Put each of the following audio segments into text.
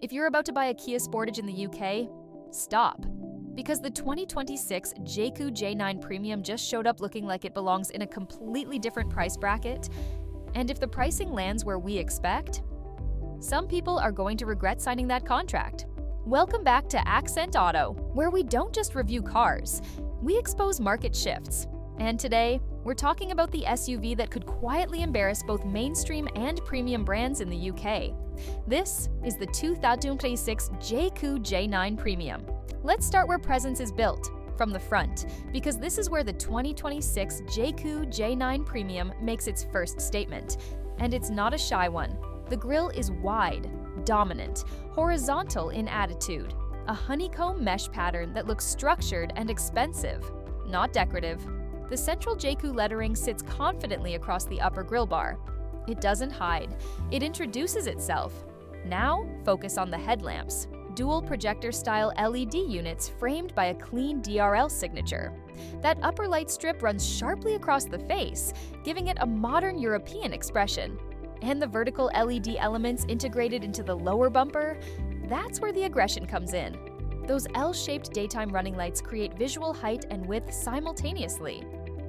If you're about to buy a Kia Sportage in the UK, stop. Because the 2026 JAECOO J9 Premium just showed up looking like it belongs in a completely different price bracket. And if the pricing lands where we expect, some people are going to regret signing that contract. Welcome back to Accent Auto, where we don't just review cars, we expose market shifts. And today, we're talking about the SUV that could quietly embarrass both mainstream and premium brands in the UK. This is the 2026 JAECOO J9 Premium. Let's start where presence is built, from the front, because this is where the 2026 JAECOO J9 Premium makes its first statement. And it's not a shy one. The grille is wide, dominant, horizontal in attitude, a honeycomb mesh pattern that looks structured and expensive, not decorative. The central JAECOO lettering sits confidently across the upper grille bar. It doesn't hide, it introduces itself. Now, focus on the headlamps. Dual projector-style LED units framed by a clean DRL signature. That upper light strip runs sharply across the face, giving it a modern European expression. And the vertical LED elements integrated into the lower bumper, that's where the aggression comes in. Those L-shaped daytime running lights create visual height and width simultaneously.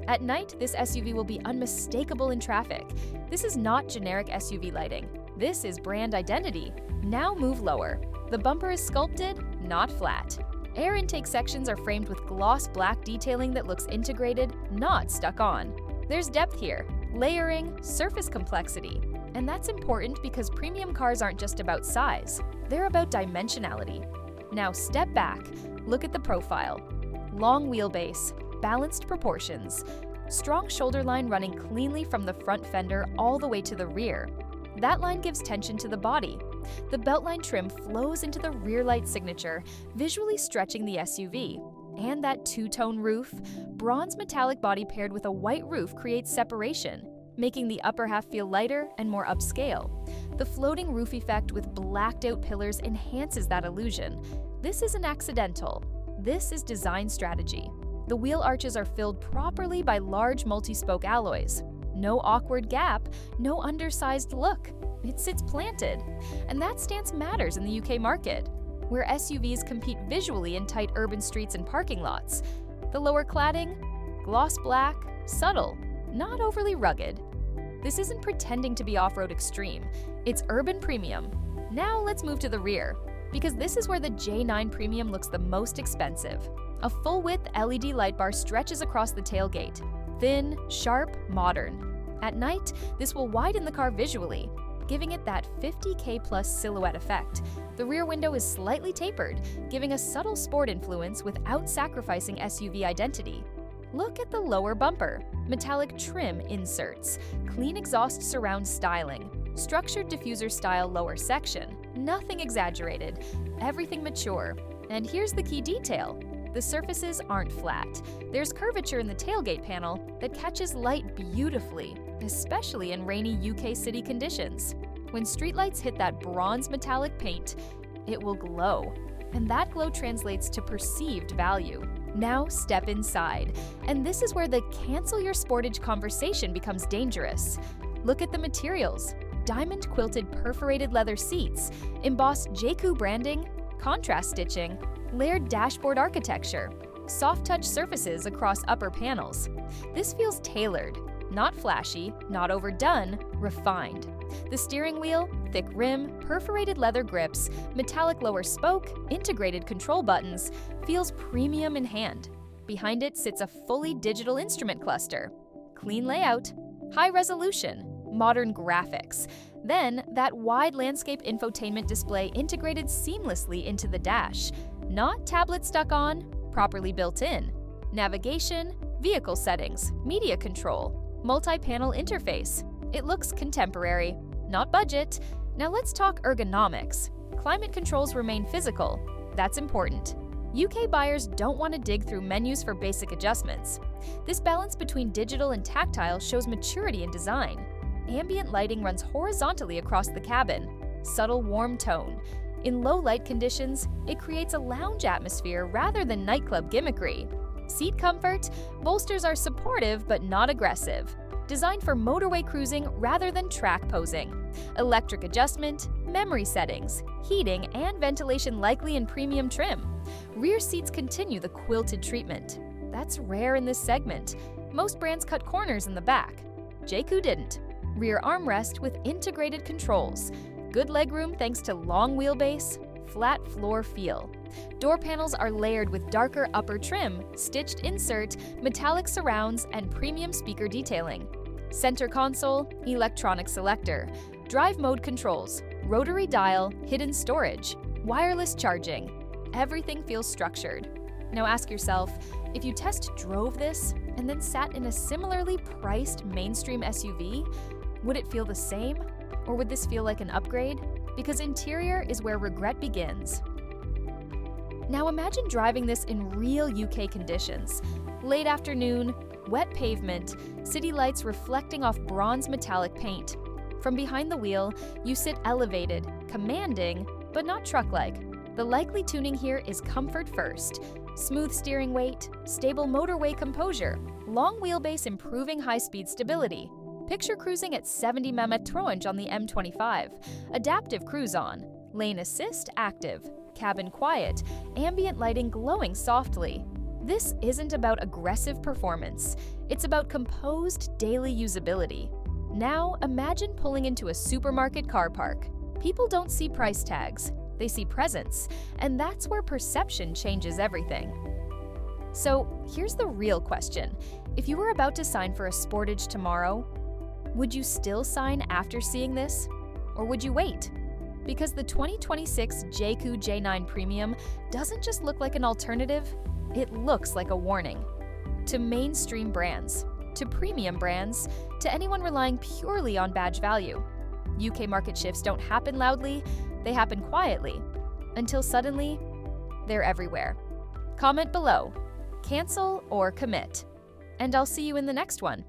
At night, this SUV will be unmistakable in traffic. This is not generic SUV lighting. This is brand identity. Now move lower. The bumper is sculpted, not flat. Air intake sections are framed with gloss black detailing that looks integrated, not stuck on. There's depth here, layering, surface complexity. And that's important because premium cars aren't just about size, they're about dimensionality. Now step back, look at the profile. Long wheelbase, balanced proportions, strong shoulder line running cleanly from the front fender all the way to the rear. That line gives tension to the body. The beltline trim flows into the rear light signature, visually stretching the SUV. And that two-tone roof, bronze metallic body paired with a white roof creates separation, making the upper half feel lighter and more upscale. The floating roof effect with blacked-out pillars enhances that illusion. This isn't accidental. This is design strategy. The wheel arches are filled properly by large multi-spoke alloys. No awkward gap, no undersized look. It sits planted. And that stance matters in the UK market, where SUVs compete visually in tight urban streets and parking lots. The lower cladding? Gloss black, subtle, not overly rugged. This isn't pretending to be off-road extreme. It's urban premium. Now let's move to the rear, because this is where the J9 Premium looks the most expensive. A full-width LED light bar stretches across the tailgate. Thin, sharp, modern. At night, this will widen the car visually, giving it that 50K plus silhouette effect. The rear window is slightly tapered, giving a subtle sport influence without sacrificing SUV identity. Look at the lower bumper. Metallic trim inserts, clean exhaust surround styling, structured diffuser-style lower section. Nothing exaggerated, everything mature. And here's the key detail. The surfaces aren't flat. There's curvature in the tailgate panel that catches light beautifully, especially in rainy UK city conditions. When streetlights hit that bronze metallic paint, it will glow. And that glow translates to perceived value. Now step inside. And this is where the cancel your Sportage conversation becomes dangerous. Look at the materials. Diamond quilted perforated leather seats, embossed JAECOO branding, contrast stitching, layered dashboard architecture, soft touch surfaces across upper panels. This feels tailored, not flashy, not overdone, refined. The steering wheel, thick rim, perforated leather grips, metallic lower spoke, integrated control buttons, feels premium in hand. Behind it sits a fully digital instrument cluster. Clean layout, high resolution, modern graphics. Then, that wide landscape infotainment display integrated seamlessly into the dash. Not tablet stuck on, properly built in. Navigation, vehicle settings, media control, multi-panel interface. It looks contemporary, not budget. Now let's talk ergonomics. Climate controls remain physical. That's important. UK buyers don't want to dig through menus for basic adjustments. This balance between digital and tactile shows maturity in design. Ambient lighting runs horizontally across the cabin. Subtle warm tone. In low light conditions, it creates a lounge atmosphere rather than nightclub gimmickry. Seat comfort, bolsters are supportive but not aggressive. designed for motorway cruising rather than track posing. Electric adjustment, memory settings, heating, and ventilation likely in premium trim. Rear seats continue the quilted treatment. That's rare in this segment. Most brands cut corners in the back. JAECOO didn't. Rear armrest with integrated controls. Good legroom thanks to long wheelbase, flat floor feel. Door panels are layered with darker upper trim, stitched insert, metallic surrounds, and premium speaker detailing. Center console, electronic selector, drive mode controls, rotary dial, hidden storage, wireless charging. Everything feels structured. Now ask yourself, if you test drove this and then sat in a similarly priced mainstream SUV, would it feel the same? Or would this feel like an upgrade? Because interior is where regret begins. Now imagine driving this in real UK conditions. Late afternoon, wet pavement, city lights reflecting off bronze metallic paint. From behind the wheel, you sit elevated, commanding, but not truck-like. The likely tuning here is comfort first. Smooth steering weight, stable motorway composure, long wheelbase improving high-speed stability. Picture cruising at 70 mph on the M25, adaptive cruise on, lane assist active, cabin quiet, ambient lighting glowing softly. This isn't about aggressive performance, it's about composed daily usability. Now imagine pulling into a supermarket car park. People don't see price tags, they see presence, and that's where perception changes everything. So here's the real question. If you were about to sign for a Sportage tomorrow, would you still sign after seeing this? Or would you wait? Because the 2026 JAECOO J9 Premium doesn't just look like an alternative, it looks like a warning. To mainstream brands, to premium brands, to anyone relying purely on badge value. UK market shifts don't happen loudly, they happen quietly. Until suddenly, they're everywhere. Comment below, cancel or commit. And I'll see you in the next one.